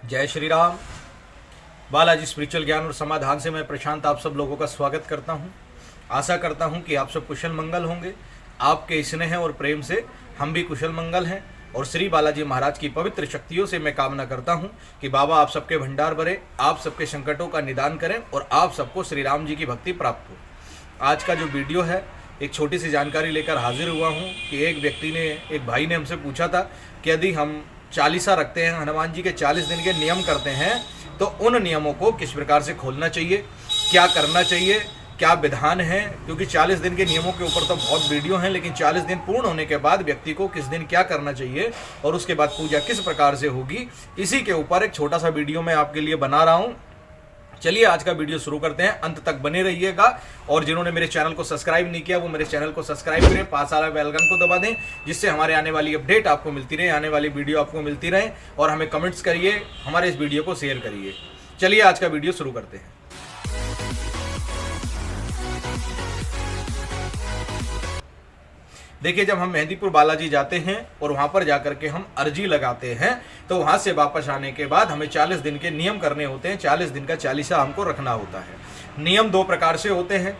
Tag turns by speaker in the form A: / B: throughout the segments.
A: जय श्री राम। बालाजी स्पिरिचुअल ज्ञान और समाधान से मैं प्रशांत आप सब लोगों का स्वागत करता हूं। आशा करता हूं कि आप सब कुशल मंगल होंगे। आपके स्नेह और प्रेम से हम भी कुशल मंगल हैं और श्री बालाजी महाराज की पवित्र शक्तियों से मैं कामना करता हूं कि बाबा आप सबके भंडार भरे, आप सबके संकटों का निदान करें और आप सबको श्री राम जी की भक्ति प्राप्त हो। आज का जो वीडियो है, एक छोटी सी जानकारी लेकर हाजिर हुआ हूं कि एक भाई ने हमसे पूछा था कि यदि हम चालीसा रखते हैं, हनुमान जी के 40 दिन के नियम करते हैं, तो उन नियमों को किस प्रकार से खोलना चाहिए, क्या करना चाहिए, क्या विधान है। क्योंकि 40 दिन के नियमों के ऊपर तो बहुत वीडियो हैं, लेकिन 40 दिन पूर्ण होने के बाद व्यक्ति को किस दिन क्या करना चाहिए और उसके बाद पूजा किस प्रकार से होगी, इसी के ऊपर एक छोटा सा वीडियो मैं आपके लिए बना रहा हूँ। चलिए आज का वीडियो शुरू करते हैं, अंत तक बने रहिएगा। और जिन्होंने मेरे चैनल को सब्सक्राइब नहीं किया वो मेरे चैनल को सब्सक्राइब करें, पास वाला बेल आइकन को दबा दें, जिससे हमारे आने वाली अपडेट आपको मिलती रहे, आने वाली वीडियो आपको मिलती रहे। और हमें कमेंट्स करिए, हमारे इस वीडियो को शेयर करिए। चलिए आज का वीडियो शुरू करते हैं। देखिए, जब हम मेहंदीपुर बालाजी जाते हैं और वहां पर जाकर के हम अर्जी लगाते हैं, तो वहां से वापस आने के बाद हमें 40 दिन के नियम करने होते हैं। 40 दिन का चालीसा हमको रखना होता है। नियम 2 प्रकार से होते हैं।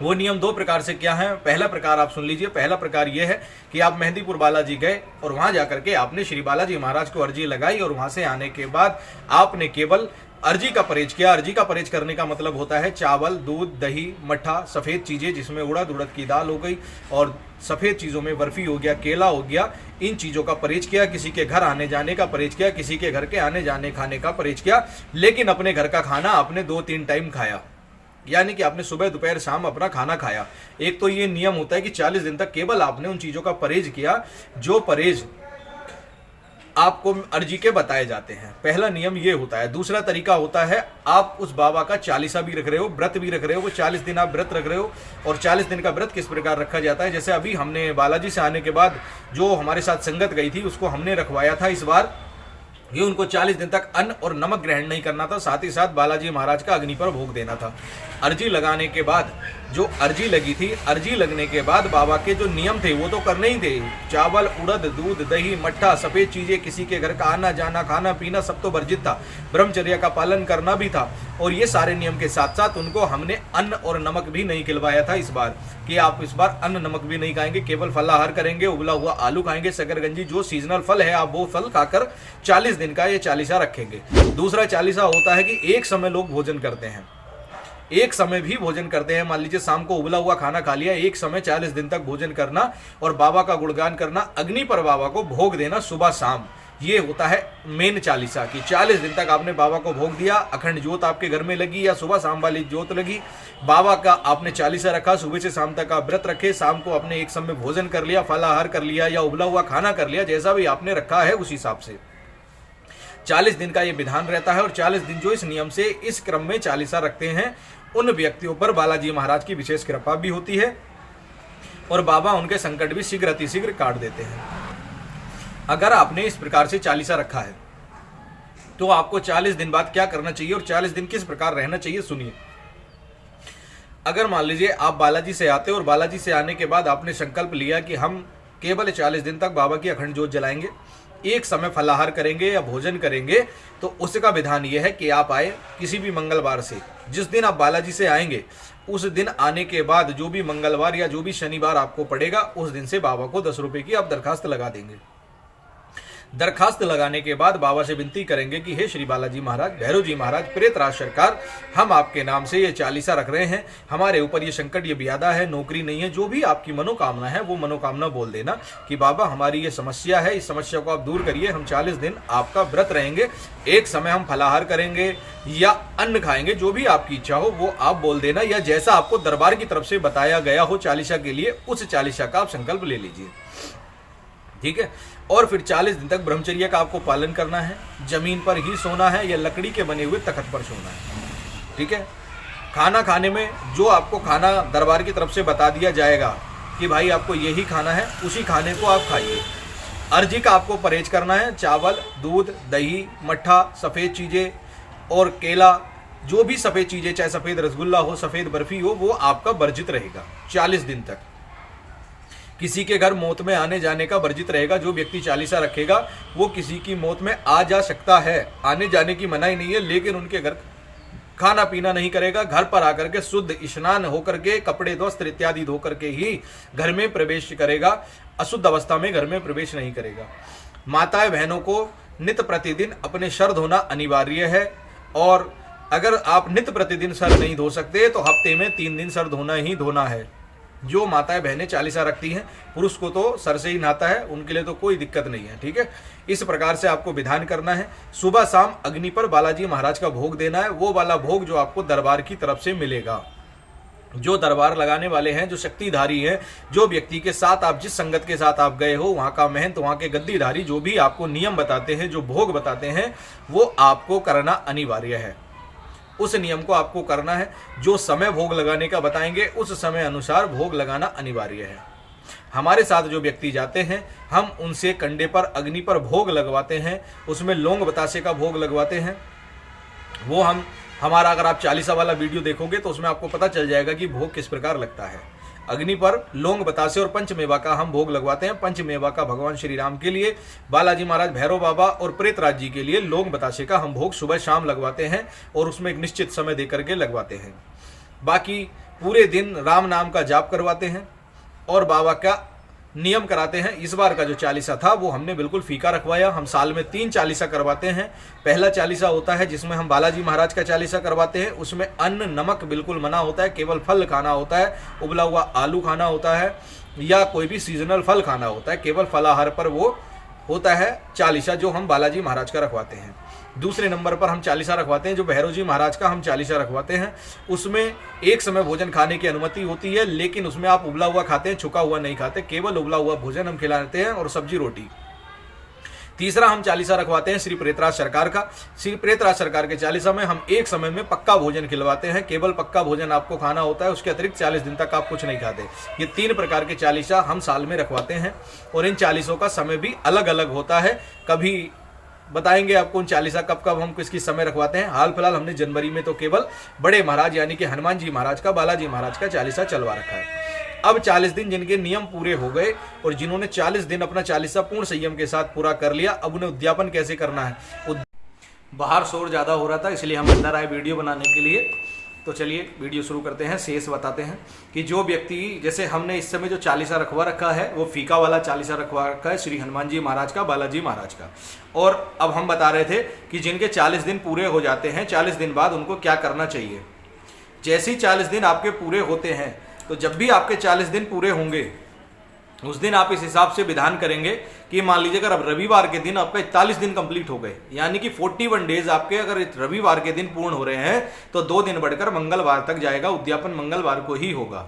A: वो नियम 2 प्रकार से क्या है? पहला प्रकार आप सुन लीजिए। पहला प्रकार ये है कि आप मेहंदीपुर बालाजी गए और वहां जाकर के आपने श्री बालाजी महाराज को अर्जी लगाई और वहां से आने के बाद आपने केवल अर्जी का परहेज किया। अर्जी का परहेज करने का मतलब होता है चावल, दूध, दही, मट्ठा, सफ़ेद चीज़ें जिसमें उड़द की दाल हो गई और सफ़ेद चीज़ों में बर्फ़ी हो गया, केला हो गया, इन चीज़ों का परहेज किया। किसी के घर आने जाने का परहेज किया, किसी के घर के आने जाने खाने का परहेज किया, लेकिन अपने घर का खाना आपने 2-3 टाइम खाया, यानी कि आपने सुबह दोपहर शाम अपना खाना खाया। एक तो ये नियम होता है कि 40 दिन तक केवल आपने उन चीज़ों का परहेज किया जो परहेज आपको अर्जी के बताए जाते हैं। पहला नियम ये होता है। दूसरा तरीका होता है, आप उस बाबा का चालीसा भी रख रहे हो, व्रत भी रख रहे हो। वो 40 दिन आप व्रत रख रहे हो। और 40 दिन का व्रत किस प्रकार रखा जाता है? जैसे अभी हमने बालाजी से आने के बाद जो हमारे साथ संगत गई थी उसको हमने रखवाया था इस बार ये उनको 40 दिन तक अन्न और नमक ग्रहण नहीं करना था, साथ ही साथ बालाजी महाराज का अग्नि पर भोग देना था। अर्जी लगाने के बाद जो अर्जी लगी थी, अर्जी लगने के बाद बाबा के जो नियम थे वो तो करने ही थे। चावल, उड़द, दूध, दही, मट्ठा, सफ़ेद चीज़ें, किसी के घर का आना जाना, खाना पीना सब तो वर्जित था। ब्रह्मचर्य का पालन करना भी था। और ये सारे नियम के साथ साथ उनको हमने अन्न और नमक भी नहीं खिलवाया था इस बार, कि आप इस बार अन्न नमक भी नहीं खाएंगे, केवल फलाहार करेंगे, उबला हुआ आलू खाएंगे, शकरकंजी, जो सीजनल फल है आप वो फल खाकर 40 दिन का ये चालीसा रखेंगे। दूसरा चालीसा होता है कि एक समय लोग भोजन करते हैं, एक समय भी भोजन करते हैं। मान लीजिए शाम को उबला हुआ खाना खा लिया, एक समय 40 दिन तक भोजन करना और बाबा का गुणगान करना, अग्नि पर बाबा को भोग देना सुबह शाम। ये होता है मेन चालीसा कि 40 दिन तक आपने बाबा को भोग दिया, अखंड ज्योत आपके घर में लगी या सुबह शाम वाली ज्योत लगी, बाबा का आपने चालीसा रखा, सुबह से शाम तक आप व्रत रखे, शाम को आपने एक समय भोजन कर लिया, फलाहार कर लिया या उबला हुआ खाना कर लिया, जैसा भी आपने रखा है उस हिसाब से 40 दिन का ये विधान रहता है। और 40 दिन जो इस नियम से इस क्रम में चालीसा रखते हैं उन व्यक्तियों पर बालाजी महाराज की विशेष कृपा भी होती है और बाबा उनके संकट भी शीघ्र अतिशीघ्र काट देते हैं। अगर आपने इस प्रकार से चालीसा रखा है तो आपको 40 दिन बाद क्या करना चाहिए और 40 दिन किस प्रकार रहना चाहिए, सुनिए। अगर मान लीजिए आप बालाजी से आते और बालाजी से आने के बाद आपने संकल्प लिया कि हम केवल 40 दिन तक बाबा की अखंड ज्योत जलाएंगे, एक समय फलाहार करेंगे या भोजन करेंगे, तो उसका विधान यह है कि आप आए किसी भी मंगलवार से, जिस दिन आप बालाजी से आएंगे उस दिन आने के बाद जो भी मंगलवार या जो भी शनिवार आपको पड़ेगा उस दिन से बाबा को 10 रुपए की आप दरखास्त लगा देंगे। दरखास्त लगाने के बाद बाबा से विनती करेंगे कि हे श्री बालाजी महाराज, भैरव जी महाराज, प्रेतराज सरकार, हम आपके नाम से ये चालीसा रख रहे हैं, हमारे ऊपर ये संकट, ये ब्यादा है, नौकरी नहीं है, जो भी आपकी मनोकामना है वो मनोकामना बोल देना कि बाबा हमारी ये समस्या है, इस समस्या को आप दूर करिए। हम 40 दिन आपका व्रत रहेंगे, एक समय हम फलाहार करेंगे या अन्न खाएंगे, जो भी आपकी इच्छा हो वो आप बोल देना, या जैसा आपको दरबार की तरफ से बताया गया हो चालीसा के लिए, उस चालीसा का आप संकल्प ले लीजिए। ठीक है। और फिर 40 दिन तक ब्रह्मचर्य का आपको पालन करना है। जमीन पर ही सोना है या लकड़ी के बने हुए तख्त पर सोना है। ठीक है। खाना खाने में जो आपको खाना दरबार की तरफ से बता दिया जाएगा कि भाई आपको यही खाना है, उसी खाने को आप खाइए। अर्जी का आपको परहेज करना है। चावल, दूध, दही, मट्ठा, सफ़ेद चीज़ें और केला, जो भी सफ़ेद चीज़ें, चाहे सफ़ेद रसगुल्ला हो, सफ़ेद बर्फ़ी हो, वो आपका वर्जित रहेगा 40 दिन तक। किसी के घर मौत में आने जाने का वर्जित रहेगा। जो व्यक्ति चालीसा रखेगा वो किसी की मौत में आ जा सकता है, आने जाने की मनाही नहीं है, लेकिन उनके घर खाना पीना नहीं करेगा। घर पर आकर के शुद्ध स्नान होकर के कपड़े वस्त्र इत्यादि धो करके ही घर में प्रवेश करेगा, अशुद्ध अवस्था में घर में प्रवेश नहीं करेगा। माताएं बहनों को नित्य प्रतिदिन अपने सर धोना अनिवार्य है, और अगर आप नित्य प्रतिदिन सर नहीं धो सकते तो हफ्ते में 3 दिन सर धोना ही धोना है। जो माताएं बहनें चालीसा रखती हैं, पुरुष को तो सर से ही नहाता है, उनके लिए तो कोई दिक्कत नहीं है, ठीक है। इस प्रकार से आपको विधान करना है। सुबह शाम अग्नि पर बालाजी महाराज का भोग देना है, वो वाला भोग जो आपको दरबार की तरफ से मिलेगा। जो दरबार लगाने वाले हैं, जो शक्तिधारी हैं, जो व्यक्ति के साथ आप जिस संगत के साथ आप गए हो, वहाँ का महंत, वहाँ के गद्दीधारी जो भी आपको नियम बताते हैं, जो भोग बताते हैं, वो आपको करना अनिवार्य है। उस नियम को आपको करना है। जो समय भोग लगाने का बताएंगे उस समय अनुसार भोग लगाना अनिवार्य है। हमारे साथ जो व्यक्ति जाते हैं, हम उनसे कंडे पर अग्नि पर भोग लगवाते हैं, उसमें लौंग बतासे का भोग लगवाते हैं। वो हमारा अगर आप चालीसा वाला वीडियो देखोगे तो उसमें आपको पता चल जाएगा कि भोग किस प्रकार लगता है। अग्नि पर लौंग बतासे और पंचमेवा का हम भोग लगवाते हैं। पंचमेवा का भगवान श्री राम के लिए, बालाजी महाराज, भैरव बाबा और प्रेतराज जी के लिए लौंग बतासे का हम भोग सुबह शाम लगवाते हैं, और उसमें एक निश्चित समय देकर के लगवाते हैं। बाकी पूरे दिन राम नाम का जाप करवाते हैं और बाबा का नियम कराते हैं। इस बार का जो चालीसा था वो हमने बिल्कुल फीका रखवाया। हम साल में 3 चालीसा करवाते हैं। पहला चालीसा होता है जिसमें हम बालाजी महाराज का चालीसा करवाते हैं, उसमें अन्न नमक बिल्कुल मना होता है, केवल फल खाना होता है, उबला हुआ आलू खाना होता है या कोई भी सीजनल फल खाना होता है, केवल फलाहार पर वो होता है चालीसा जो हम बालाजी महाराज का रखवाते हैं। दूसरे नंबर पर हम चालीसा रखवाते हैं जो भैरव जी महाराज का हम चालीसा रखवाते हैं। उसमें एक समय भोजन खाने की अनुमति होती है, लेकिन उसमें आप उबला हुआ खाते हैं, छुका हुआ नहीं खाते, केवल उबला हुआ भोजन हम खिलाते हैं और सब्जी रोटी। तीसरा हम चालीसा रखवाते हैं श्री प्रेतराज सरकार का। श्री प्रेतराज सरकार के चालीसा में हम एक समय में पक्का भोजन खिलवाते हैं, केवल पक्का भोजन आपको खाना होता है, उसके अतिरिक्त 40 दिन तक आप कुछ नहीं खाते। ये 3 प्रकार के चालीसा हम साल में रखवाते हैं, और इन चालीसों का समय भी अलग अलग होता है। कभी बताएंगे आपको उन चालीसा कब कब हम किसकी समय रखवाते हैं। हाल फिलहाल हमने जनवरी में तो केवल बड़े महाराज यानी कि हनुमान जी महाराज का, बालाजी महाराज का चालीसा चलवा रखा है। अब 40 दिन जिनके नियम पूरे हो गए और जिन्होंने 40 दिन अपना चालीसा पूर्ण संयम के साथ पूरा कर लिया, अब उन्हें उद्यापन कैसे करना है। बाहर शोर ज़्यादा हो रहा था इसलिए हम अंदर आए वीडियो बनाने के लिए। तो चलिए वीडियो शुरू करते हैं। शेष बताते हैं कि जो व्यक्ति, जैसे हमने इस समय जो चालीसा रखवा रखा है वो फीका वाला चालीसा रखवा रखा है श्री हनुमान जी महाराज का, बालाजी महाराज का। और अब हम बता रहे थे कि जिनके 40 दिन पूरे हो जाते हैं, 40 दिन बाद उनको क्या करना चाहिए। जैसे ही 40 दिन आपके पूरे होते हैं, तो जब भी आपके 40 दिन पूरे होंगे उस दिन आप इस हिसाब से विधान करेंगे कि मान लीजिए अगर अब रविवार के दिन आपका 41 दिन कंप्लीट हो गए, यानी कि 41 डेज आपके अगर रविवार के दिन पूर्ण हो रहे हैं, तो 2 दिन बढ़कर मंगलवार तक जाएगा, उद्यापन मंगलवार को ही होगा।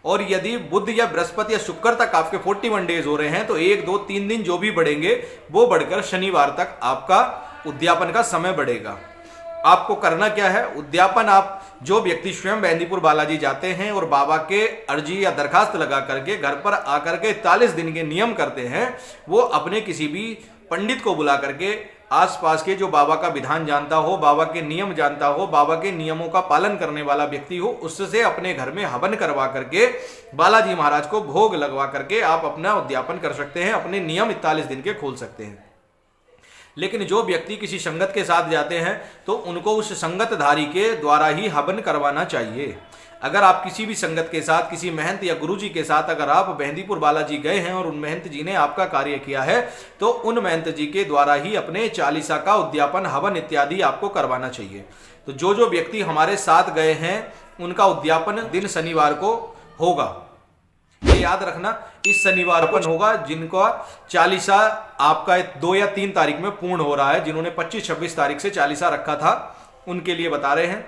A: और यदि बुध या बृहस्पति या शुक्र तक आपके 41 डेज हो रहे हैं, तो 1, 2, 3 दिन जो भी बढ़ेंगे वो बढ़कर शनिवार तक आपका उद्यापन का समय बढ़ेगा। आपको करना क्या है, उद्यापन आप जो व्यक्ति स्वयं बेंदीपुर बालाजी जाते हैं और बाबा के अर्जी या दरखास्त लगा करके घर पर आकर के 41 दिन के नियम करते हैं, वो अपने किसी भी पंडित को बुला करके आसपास के जो बाबा का विधान जानता हो, बाबा के नियम जानता हो, बाबा के नियमों का पालन करने वाला व्यक्ति हो, उससे अपने घर में हवन करवा करके बालाजी महाराज को भोग लगवा करके आप अपना उद्यापन कर सकते हैं, अपने नियम 41 दिन के खोल सकते हैं। लेकिन जो व्यक्ति किसी संगत के साथ जाते हैं तो उनको उस संगतधारी के द्वारा ही हवन करवाना चाहिए। अगर आप किसी भी संगत के साथ, किसी महंत या गुरुजी के साथ अगर आप बेंदीपुर बालाजी गए हैं और उन महंत जी ने आपका कार्य किया है, तो उन महंत जी के द्वारा ही अपने चालीसा का उद्यापन, हवन इत्यादि आपको करवाना चाहिए। तो जो व्यक्ति हमारे साथ गए हैं उनका उद्यापन दिन शनिवार को होगा, ये याद रखना, इस शनिवार को होगा। जिनका चालीसा आपका 2 या 3 तारीख में पूर्ण हो रहा है, जिन्होंने 25-26 तारीख से चालीसा रखा था उनके लिए बता रहे हैं,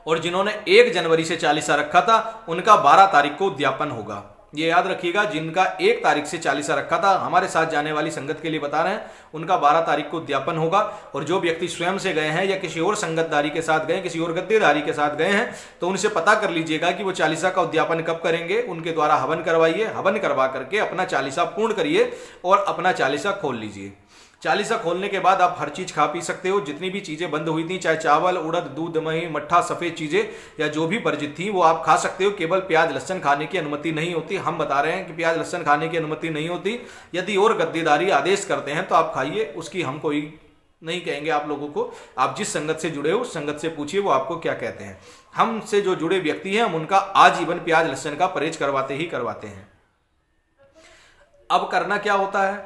A: और जिन्होंने 1 जनवरी से चालीसा रखा था उनका 12 तारीख को उद्यापन होगा। ये याद रखिएगा, जिनका 1 तारीख से चालीसा रखा था, हमारे साथ जाने वाली संगत के लिए बता रहे हैं, उनका 12 तारीख को उद्यापन होगा। और जो व्यक्ति स्वयं से गए हैं या किसी और संगतधारी के साथ गए, किसी और गद्देदारी के साथ गए हैं, तो उनसे पता कर लीजिएगा कि वो चालीसा का उद्यापन कब करेंगे। उनके द्वारा हवन करवाइए, हवन करवा करके अपना चालीसा पूर्ण करिए और अपना चालीसा खोल लीजिए। चालीसा खोलने के बाद आप हर चीज खा पी सकते हो। जितनी भी चीजें बंद हुई थी, चाहे चावल, उड़द, दूध, दही, मट्ठा, सफेद चीजें या जो भी वर्जित थी वो आप खा सकते हो। केवल प्याज लहसन खाने की अनुमति नहीं होती। हम बता रहे हैं कि प्याज लहसन खाने की अनुमति नहीं होती। यदि और गद्देदारी आदेश करते हैं तो आप खाइए, उसकी हम कोई नहीं कहेंगे आप लोगों को। आप जिस संगत से जुड़े हो उस संगत से पूछिए वो आपको क्या कहते हैं। हमसे जो जुड़े व्यक्ति हैं हम उनका आजीवन प्याज लहसन का परहेज करवाते ही करवाते हैं। अब करना क्या होता है,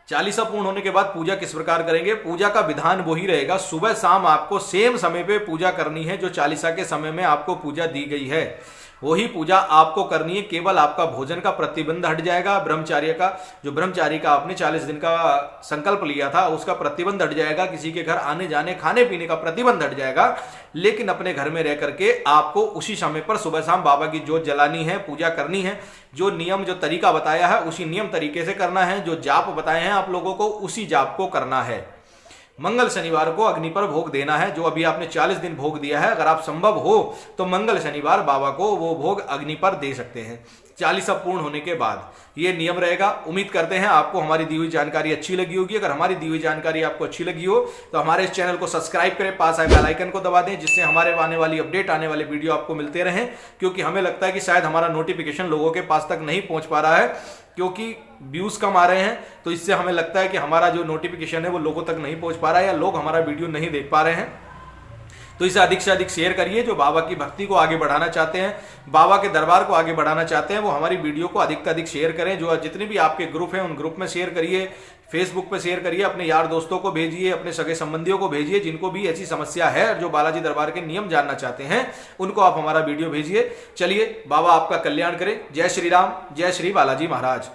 A: चालीसा पूर्ण होने के बाद पूजा किस प्रकार करेंगे। पूजा का विधान वही रहेगा, सुबह शाम आपको सेम समय पे पूजा करनी है। जो चालीसा के समय में आपको पूजा दी गई है वही पूजा आपको करनी है। केवल आपका भोजन का प्रतिबंध हट जाएगा, ब्रह्मचार्य का जो ब्रह्मचारी का आपने 40 दिन का संकल्प लिया था उसका प्रतिबंध हट जाएगा। किसी के घर आने जाने खाने पीने का प्रतिबंध हट जाएगा। लेकिन अपने घर में रह करके आपको उसी समय पर सुबह शाम बाबा की जोत जलानी है, पूजा करनी है। जो नियम जो तरीका बताया है उसी नियम तरीके से करना है। जो जाप बताए हैं आप लोगों को उसी जाप को करना है। मंगल शनिवार को अग्नि पर भोग देना है। जो अभी आपने 40 दिन भोग दिया है, अगर आप संभव हो तो मंगल शनिवार बाबा को वो भोग अग्नि पर दे सकते हैं 40 पूर्ण होने के बाद। ये नियम रहेगा। उम्मीद करते हैं आपको हमारी दी हुई जानकारी अच्छी लगी होगी। अगर हमारी दी हुई जानकारी आपको अच्छी लगी हो तो हमारे इस चैनल को सब्सक्राइब करें, पास आए बेल आइकन को दबा दें, जिससे हमारे आने वाली अपडेट, आने वाले वीडियो आपको मिलते रहें। क्योंकि हमें लगता है कि शायद हमारा नोटिफिकेशन लोगों के पास तक नहीं पहुंच पा रहा है, क्योंकि व्यूज कम आ रहे हैं। तो इससे हमें लगता है कि हमारा जो नोटिफिकेशन है वो लोगों तक नहीं पहुंच पा रहा है या लोग हमारा वीडियो नहीं देख पा रहे हैं। तो इसे अधिक से अधिक शेयर करिए। जो बाबा की भक्ति को आगे बढ़ाना चाहते हैं, बाबा के दरबार को आगे बढ़ाना चाहते हैं, वो हमारी वीडियो को अधिक से अधिक शेयर करें। जो जितने भी आपके ग्रुप हैं उन ग्रुप में शेयर करिए, फेसबुक पे शेयर करिए, अपने यार दोस्तों को भेजिए, अपने सगे संबंधियों को भेजिए जिनको भी ऐसी समस्या है और जो बालाजी दरबार के नियम जानना चाहते हैं उनको आप हमारा वीडियो भेजिए। चलिए, बाबा आपका कल्याण करें। जय श्री राम, जय श्री बालाजी महाराज।